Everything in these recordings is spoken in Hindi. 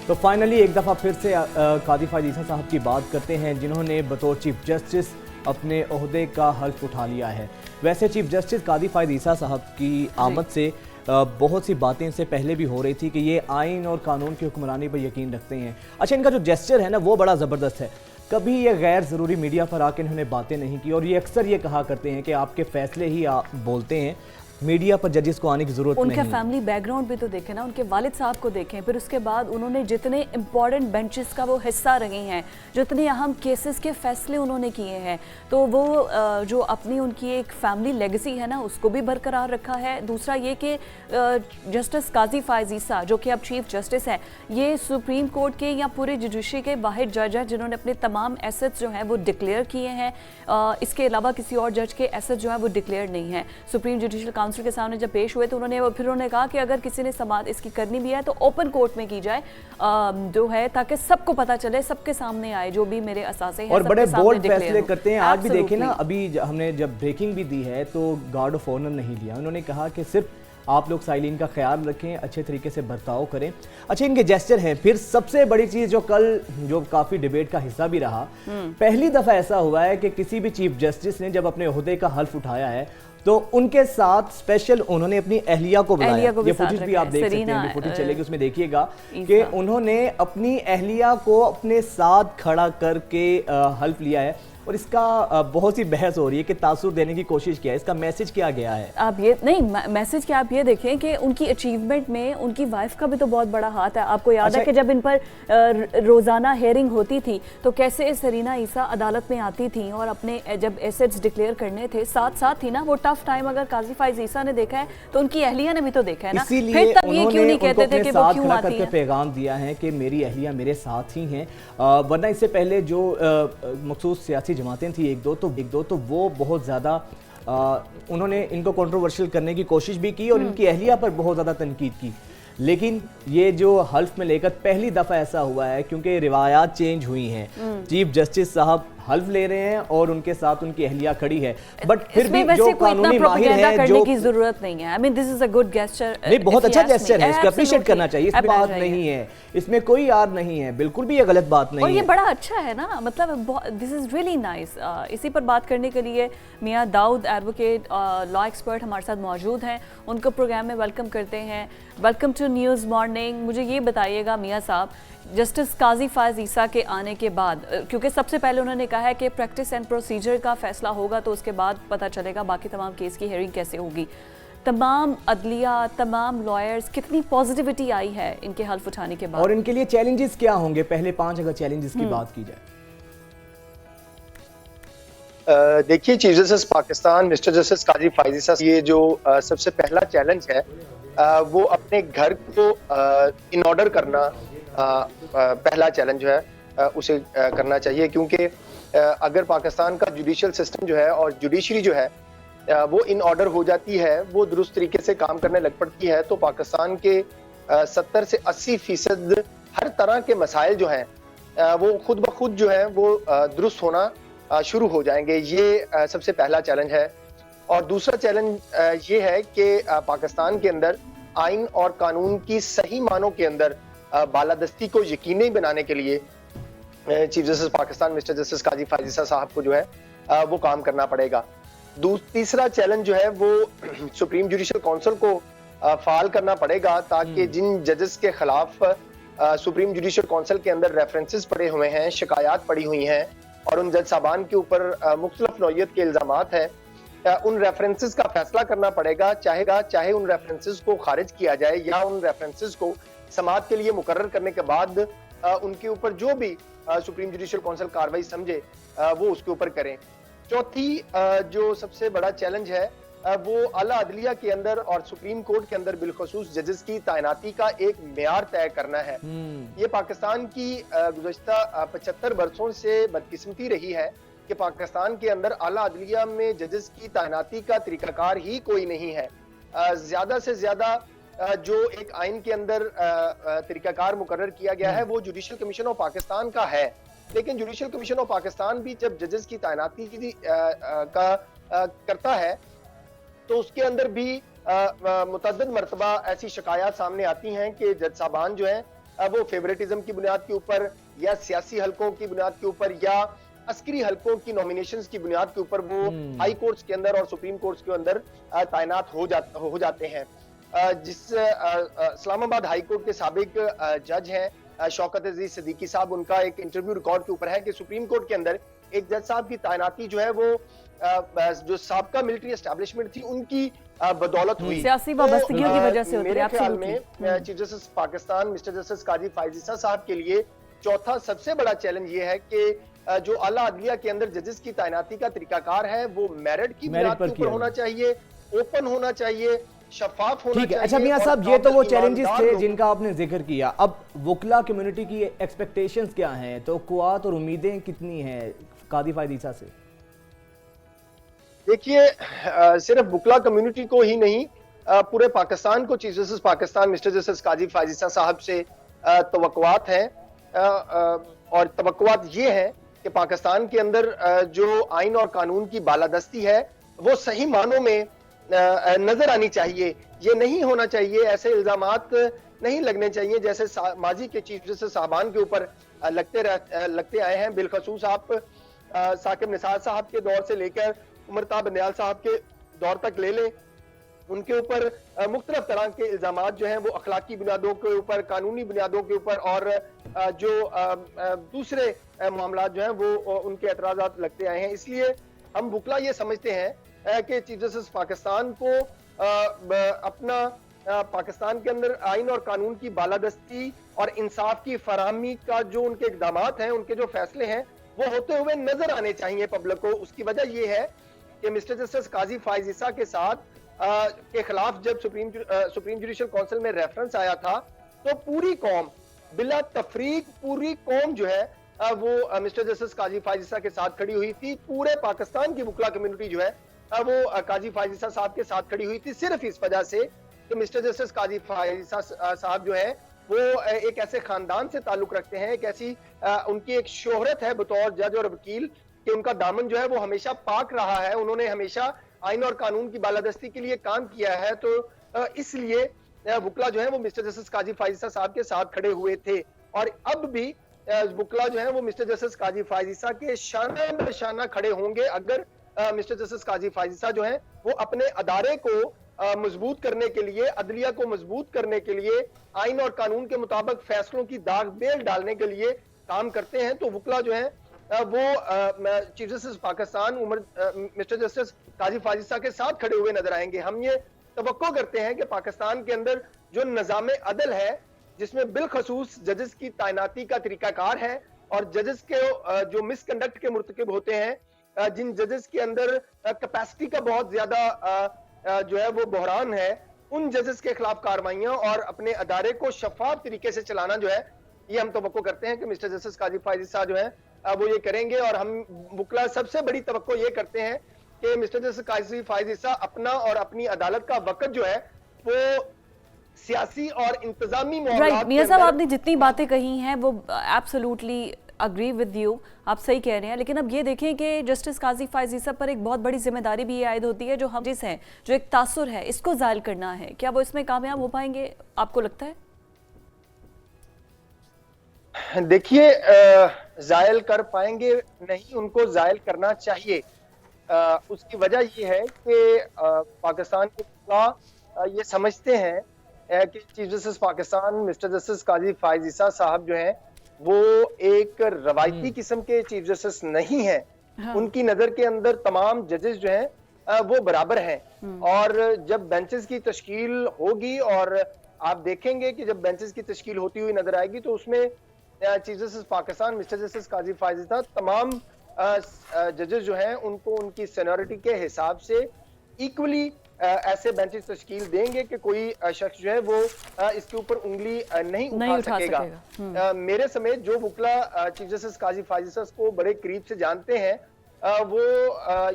तो फाइनली एक दफ़ा फिर से कादी फायद ईसा साहब की बात करते हैं, जिन्होंने बतौर चीफ जस्टिस अपने ओहदे का हल्फ उठा लिया है। वैसे चीफ जस्टिस कादी फायद ईसा साहब की आमद से बहुत सी बातें इससे पहले भी हो रही थी कि ये आइन और कानून की हुक्मरानी पर यकीन रखते हैं। अच्छा, इनका जो जेस्चर है ना वो बड़ा ज़बरदस्त है। कभी ये गैर ज़रूरी मीडिया पर आके इन्होंने बातें नहीं की और ये अक्सर ये कहा करते हैं कि आपके फैसले ही आप बोलते हैं, मीडिया पर जजेस को आने की जरूरत नहीं है। उनका फैमिली बैकग्राउंड भी तो देखें ना, उनके वालिद साहब को देखें, फिर उसके बाद उन्होंने जितने इंपॉर्टेंट बेंचेस का वो हिस्सा रहे हैं, जितने अहम केसेस के फैसले उन्होंने किए हैं, तो वो जो अपनी उनकी एक फैमिली लेगेसी है ना उसको भी बरकरार रखा है। दूसरा ये कि जस्टिस काजी फायद ईसा जो कि अब चीफ जस्टिस है, ये सुप्रीम कोर्ट के या पूरे जुडिशरी के वाहिद जज है जिन्होंने अपने तमाम एसेट्स जो हैं वो डिक्लेयर किए हैं। इसके अलावा किसी और जज के एसेट्स जो है वो डिक्लेयर नहीं है। सुप्रीम जुडिशल काउंसिल के सामने जब पेश हुए तो उन्होंने कहा कि अगर किसी ने समाअत इसकी करनी भी है तो ओपन कोर्ट में की जाए जो है, ताकि सबको पता चले, सबके सामने आए जो भी मेरे असासे हैं, और बड़े बोल्ड फैसले करते हैं। आज भी देखें ना, अभी हमने जब ब्रेकिंग भी दी है तो गार्ड ऑफ ऑनर नहीं लिया। उन्होंने कहा कि सिर्फ आप लोग साइलिन का ख्याल रखें, अच्छे तरीके से बर्ताव करें। अच्छा, इनके जेस्चर हैं। फिर सबसे बड़ी चीज जो कल जो काफी डिबेट का हिस्सा भी रहा, पहली दफा ऐसा हुआ है कि किसी भी चीफ जस्टिस ने जब अपने ओहदे का हल्फ उठाया है तो उनके साथ स्पेशल उन्होंने अपनी अहलिया को बुलाया। ये फुटेज भी आप देख सकते हैं, फुटेज चलेगी उसमें देखिएगा कि उन्होंने अपनी अहलिया को अपने साथ खड़ा करके हल्फ लिया है। और इसका बहुत सी बहस हो रही है कि तासुर देने की कोशिश किया है। इसका मैसेज क्या गया है? आप ये नहीं, मैसेज क्या आप ये देखें कि उनकी अचीवमेंट में उनकी वाइफ का भी तो बहुत बड़ा हाथ है। आपको याद है कि जब इन पर रोजाना हेयरिंग होती थी तो कैसे सरीना ईसा अदालत में आती थी और अपने जब एसेट्स डिक्लेयर करने थे साथ साथ थी ना, वो टफ टाइम अगर काजी फायद ईसा ने देखा है तो उनकी अहलिया ने भी तो देखा है ना। फिर तब ये क्यों नहीं कहते थे कि वो क्यों आती है? पैगाम दिया है कि मेरी अहलिया मेरे साथ ही हैं, वरना इससे पहले जो मखसूस सियासी जमातें थी एक दो तो वो बहुत ज़्यादा उन्होंने इनको कंट्रोवर्शियल करने की कोशिश भी की और इनकी अहलिया पर बहुत ज़्यादा तनकीद की। लेकिन ये जो हल्फ में लेकर पहली दफ़ा ऐसा हुआ है, क्योंकि रिवायात चेंज हुई हैं। चीफ जस्टिस साहब हल्फ ले रहे हैं और उनके साथ उनकी अहलिया खड़ी है, बट फिर भी जो कानूनी माहिर है करने की जरूरत नहीं है। I mean this is a good gesture. नहीं, बहुत अच्छा गेस्चर है, इसको अप्रिशिएट करना चाहिए। इसमें बात नहीं है, इसमें कोई यार नहीं है, बिल्कुल भी ये गलत बात नहीं है। और ये बड़ा अच्छा है ना, मतलब दिस इज रियली नाइस। इसी पर बात करने के लिए मियां दाऊद एडवोकेट लॉ एक्सपर्ट हमारे साथ मौजूद हैं, उनको प्रोग्राम में वेलकम करते हैं। Welcome to news morning. मुझे ये बताइएगा मियां साहब, जस्टिस काजी फायद ईसा के आने के बाद, क्योंकि सबसे पहले उन्होंने कहा है कि प्रैक्टिस एंड प्रोसीजर का फैसला होगा तो उसके बाद पता चलेगा बाकी तमाम केस की हेयरिंग कैसे होगी, तमाम अदलिया, तमाम लॉयर्स, कितनी पॉजिटिविटी आई है इनके हल्फ उठाने के बाद? और इनके लिए चैलेंजेस क्या होंगे? पहले 5 अगर चैलेंजेस की बात की जाए। देखिए, chief justice Pakistan mister justice Qazi Faez Isa, ये जो सबसे पहला चैलेंज है वो अपने घर को इन ऑर्डर करना पहला चैलेंज जो है उसे करना चाहिए। क्योंकि अगर पाकिस्तान का जुडिशियल सिस्टम जो है और जुडिशरी जो है वो इन ऑर्डर हो जाती है, वो दुरुस्त तरीके से काम करने लग पड़ती है, तो पाकिस्तान के 70 से 80% हर तरह के मसाइल जो हैं वो खुद ब खुद जो है वो दुरुस्त होना शुरू हो जाएंगे। ये सबसे पहला चैलेंज है। और दूसरा चैलेंज ये है कि पाकिस्तान के अंदर आइन और कानून की सही मानों के अंदर बालादस्ती को यकीनी बनाने के लिए chief justice Pakistan mister justice Qazi Faez Isa साहब को जो है वो काम करना पड़ेगा। तीसरा चैलेंज जो है वो सुप्रीम जुडिशल काउंसिल को फाल करना पड़ेगा, ताकि जिन जजेस के खिलाफ सुप्रीम जुडिशल काउंसिल के अंदर रेफरेंसेस पड़े हुए हैं, शिकायत पड़ी हुई हैं और उन जज साहबान के ऊपर मुख्तलिफ नौइयत के इल्जामात हैं, उन रेफरेंसेस का फैसला करना पड़ेगा। चाहे उन रेफरेंसेस को खारिज किया जाए या उन रेफरेंसेस को समाअत के लिए मुकर्रर करने के बाद उनके ऊपर जो भी सुप्रीम जुडिशल काउंसिल कार्रवाई समझे वो उसके ऊपर करें। चौथी जो सबसे बड़ा चैलेंज है वो आला अदलिया के अंदर और सुप्रीम कोर्ट के अंदर बिलखसूस जजेस की तैनाती का एक मेयार तय करना है। ये पाकिस्तान की गुज़श्ता 75 बरसों से बदकिस्मती रही है कि पाकिस्तान के अंदर आला अदलिया में जजेस की तैनाती का तरीकाकार ही कोई नहीं है। ज्यादा से ज्यादा जो एक आइन के अंदर तरीकाकार मुकर्रर किया गया है वो जुडिशल कमीशन ऑफ पाकिस्तान का है, लेकिन जुडिशल कमीशन ऑफ पाकिस्तान भी जब जजेस की तैनाती करता है तो उसके अंदर भी मुतअद्दिद मरतबा ऐसी शिकायत सामने आती हैं कि जज साहबान जो हैं वो फेवरेटिज्म की बुनियाद के ऊपर या सियासी हलकों की बुनियाद के ऊपर या अस्करी हलकों की नॉमिनेशंस की बुनियाद के ऊपर वो हाई कोर्ट्स के अंदर और सुप्रीम कोर्ट्स के अंदर तैनात हो जाते हैं। जिस इस्लामाबाद हाई कोर्ट के साबिक जज हैं शौकत अजीज सिद्दीकी साहब, उनका एक इंटरव्यू रिकॉर्ड के ऊपर है कि सुप्रीम कोर्ट के अंदर एक जज साहब की तैनाती जो है वो जो साबका मिलिट्री एस्टैब्लिशमेंट थी उनकी बदौलत हुई, सियासी वाबस्तगियों की वजह से होती है। मेरे ख्याल में chief justice Pakistan mister justice Qazi Faez Isa साहब के लिए चौथा सबसे बड़ा चैलेंज ये है कि जो आला अदलिया के अंदर जजेस की तैनाती का तरीकाकार है वो मेरिट की बुनियाद के ऊपर होना चाहिए, ओपन होना चाहिए, शफाफ होना चाहिए। अच्छा मियां साहब, ये तो वो चैलेंजेस थे जिनका आपने जिक्र किया। अब वकला कम्युनिटी की एक्सपेक्टेशंस क्या हैं, तो कुआत और उम्मीदें कितनी हैं काजी फाइज ईसा से? देखिए, सिर्फ वकला कम्युनिटी को ही नहीं, पूरे पाकिस्तान को chief justice Pakistan mister justice Qazi Faez Isa साहब से तवक्कुआत हैं, और तवक्कुआत ये है कि पाकिस्तान के अंदर जो आइन और कानून की बालादस्ती है वो सही मानों में नजर आनी चाहिए। ये नहीं होना चाहिए, ऐसे इल्जामात नहीं लगने चाहिए जैसे माजी के चीफ जस्टिस साहबान के ऊपर लगते आए हैं। बिलखसूस आप साकिब निसार साहब के दौर से लेकर उमरता बंदयाल साहब के दौर तक ले लें, उनके ऊपर मुख्तलिफ तरह के इल्जामात जो हैं वो अखलाकी बुनियादों के ऊपर, कानूनी बुनियादों के ऊपर और जो दूसरे मामला जो हैं वो उनके एतराज़ात लगते आए हैं। इसलिए हम वकला ये समझते हैं कि चीफ जस्टिस पाकिस्तान को अपना पाकिस्तान के अंदर आइन और कानून की बालादस्ती और इंसाफ की फराहमी का जो उनके इक़दामात हैं, उनके जो फैसले हैं वो होते हुए नजर आने चाहिए पब्लिक को। उसकी वजह ये है कि मिस्टर जस्टिस काजी फाइज ईसा के साथ के खिलाफ जब सुप्रीम जुडिशल काउंसिल में रेफरेंस आया था तो पूरी कौम बिला तफरीक, पूरी कौम जो है वो मिस्टर जस्टिस काजी फाइज ईसा के साथ खड़ी हुई थी। पूरे पाकिस्तान की वकला कम्युनिटी जो है वो काजी फाइज ईसा साहब के साथ खड़ी हुई थी, सिर्फ इस वजह से कि मिस्टर जस्टिस काजी फाइज ईसा साहब जो है वो एक ऐसे खानदान से ताल्लुक रखते हैं, एक ऐसी उनकी एक शोहरत है बतौर जज और वकील कि उनका दामन जो है वो हमेशा पाक रहा है, उन्होंने हमेशा आइन और कानून की बालादस्ती के लिए काम किया है। तो इसलिए वकला जो है वो मिस्टर जस्टिस काजी फाइज ईसा साहब के साथ खड़े हुए थे और अब भी वकला जो है वो मिस्टर जस्टिस काजी फाइज ईसा के शाना बशाना खड़े होंगे अगर मिस्टर जस्टिस काजी फाइज ईसा जो है वो अपने अदारे को मजबूत करने के लिए, अदलिया को मजबूत करने के लिए, आइन और कानून के मुताबिक फैसलों की दाग बेल डालने के लिए काम करते हैं। तो वकला जो है वो chief justice Pakistan mister justice Qazi Faez Isa के साथ खड़े हुए नजर आएंगे। हम ये तवक्को करते हैं कि पाकिस्तान के अंदर जो निज़ाम अदल है जिसमें बिलखसूस जजेस की तैनाती का तरीकाकार है और जजेस के जो मिसकंडक्ट के मुर्तकिब होते हैं, जिन जजेस के अंदर कैपेसिटी का बहुत ज्यादा जो है वो बहरान है, उन जजेस के खिलाफ कार्रवाइयां और अपने अदारे को शफाफ तरीके से चलाना जो है ये हम तवक्को करते हैं कि मिस्टर जस्टिस काजी फाइज ईसा जो है वो ये करेंगे। और हम वकला सबसे बड़ी तवक्को ये करते हैं कि मिस्टर जस्टिस काजी फाइज ईसा अपना और अपनी अदालत का वक्त जो है वो सियासी और इंतजामी राइट। मियां साहब, आपने जितनी बातें कही हैं वो एब्सोल्युटली अग्री विद यू, आप सही कह रहे हैं, लेकिन अब ये देखें कि जस्टिस काजी फाइज ईसा पर एक बहुत बड़ी जिम्मेदारी भी ये आयद होती है जो हम जिस हैं, जो एक तासुर है, इसको जायल करना है। क्या वो इसमें कामयाब हो पाएंगे, आपको लगता है? देखिए, जायल कर पाएंगे नहीं, उनको जायल करना चाहिए। उसकी वजह ये है कि पाकिस्तान के वकला ये समझते हैं कि chief justice Pakistan mister justice Qazi Faez Isa साहब जो हैं वो एक रवायती किस्म के चीफ जस्टिस नहीं है। हाँ। उनकी नजर के अंदर तमाम जजेस जो हैं वो बराबर हैं और जब बेंचेस की तश्कील होगी और आप देखेंगे कि जब बेंचेस की तश्कील होती हुई नजर आएगी तो उसमें chief justice Pakistan mister justice Qazi Faez Isa तमाम जजेस जो हैं उनको उनकी सीनियरिटी के हिसाब से इक्वली ऐसे बेंचेस तश्कील देंगे कि कोई शख्स जो है वो इसके ऊपर उंगली नहीं उठा सकेगा। मेरे समेत जो वकला चीफ जस्टिस काजी फाइज ईसा को बड़े करीब से जानते हैं वो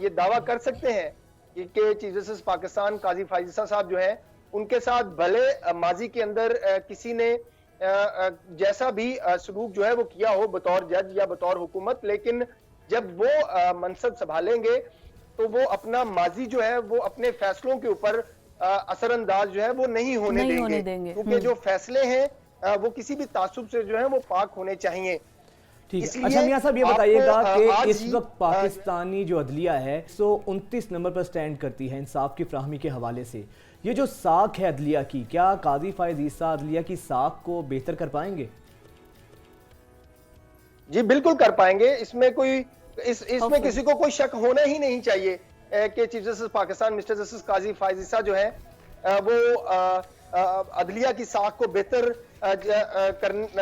ये दावा कर सकते हैं कि चीफ जस्टिस पाकिस्तान काजी फाइज ईसा साहब जो है उनके साथ भले माजी के अंदर किसी ने जैसा भी सलूक जो है वो किया हो बतौर जज या बतौर हुकूमत, लेकिन जब वो मनसब संभालेंगे तो वो अपना माजी जो है वो अपने फैसलों के ऊपर असरअंदाज जो है वो नहीं होने देंगे क्योंकि जो फैसले हैं वो किसी भी तासुब से जो है वो पाक होने चाहिए। ठीक है। इसलिए अच्छा मियां साहब, ये बताइएगा आपको, कि आज इस ही, वक्त पाकिस्तानी जो अदलिया है 129 नंबर पर स्टैंड करती है इंसाफ की फ्राहमी के हवाले से। ये जो साख है अदलिया की, क्या काजी फायद ईसा अदलिया की साख को बेहतर कर पाएंगे? जी बिल्कुल कर पाएंगे, इसमें कोई इसमें किसी को कोई शक होना ही नहीं चाहिए कि chief justice Pakistan mister justice Qazi Faez Isa जो है वो अदलिया की साख को बेहतर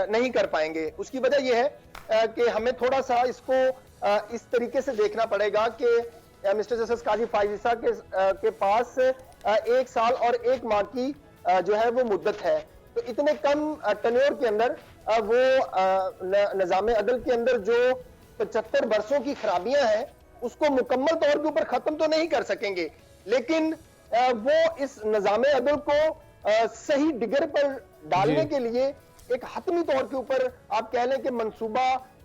नहीं कर पाएंगे। उसकी वजह यह है कि हमें थोड़ा सा इसको इस तरीके से देखना पड़ेगा कि मिस्टर जस्टिस काजी फायद ईसा के पास 1 साल और 1 माह की जो है वो मुद्दत है। तो इतने कम टन्योर के अंदर वो निज़ाम अदल के अंदर जो 75 वर्षों की खराबियां हैं उसको मुकम्मल तौर के ऊपर खत्म तो नहीं कर सकेंगे, लेकिन वो इस निज़ाम अदल को सही डिगर पर डालने के लिए एक हतमी तौर के ऊपर आप कह लें कि मंसूबा,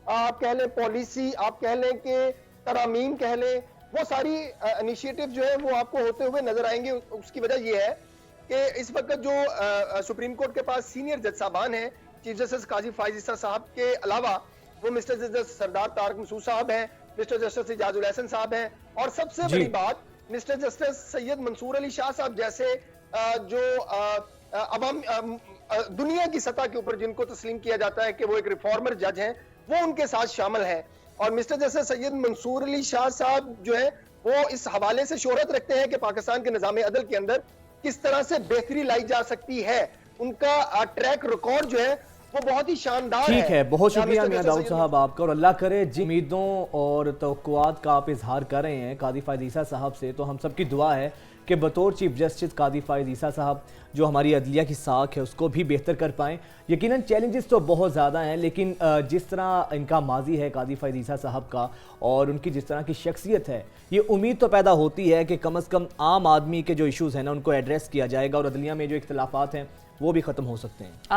आप कह लें पॉलिसी, आप कह लें कि तरामीम कह लें, वो सारी इनिशिएटिव जो है वो आपको होते हुए नजर आएंगे। उसकी वजह यह है कि इस वक्त जो सुप्रीम कोर्ट के पास सीनियर जज साहबान हैं, चीफ जस्टिस काजी फायद ईसा साहब के अलावा वो मिस्टर जस्टिस सरदार तारक मसूद साहब हैं, मिस्टर जस्टिस इजाजुल हसन साहब हैं, और सबसे बड़ी बात मिस्टर जस्टिस सैयद मंसूर अली शाह साहब जैसे जो अवाम दुनिया की सतह के ऊपर जिनको तस्लीम किया जाता है कि वो एक रिफॉर्मर जज हैं, वो उनके साथ शामिल हैं। और मिस्टर जस्टिस सैयद मंसूर अली शाह साहब जो है वो इस हवाले से शोहरत रखते हैं कि पाकिस्तान के निज़ाम अदल के अंदर किस तरह से बेहतरी लाई जा सकती है। उनका ट्रैक रिकॉर्ड जो है वो बहुत ही शानदार है। ठीक है, बहुत शुक्रिया मियां दाऊद साहब आपका, और अल्लाह करे जिन उम्मीदों और तवक्कुआत का आप इजहार कर रहे हैं काजी फायद ईसा साहब से, तो हम सबकी दुआ है कि बतौर चीफ जस्टिस काजी फायद ईसा साहब जो हमारी अदलिया की साख है उसको भी बेहतर कर पाएँ। यकीनन चैलेंजेस तो बहुत ज़्यादा हैं, लेकिन जिस तरह इनका माजी है काजी फायद ईसा साहब का और उनकी जिस तरह की शख्सियत है, ये उम्मीद तो पैदा होती है कि कम अज़ कम आम आदमी के जो इशूज़ हैं ना उनको एड्रेस किया जाएगा और अदलिया में जो इख्तलाफात हैं वो भी ख़त्म हो सकते हैं।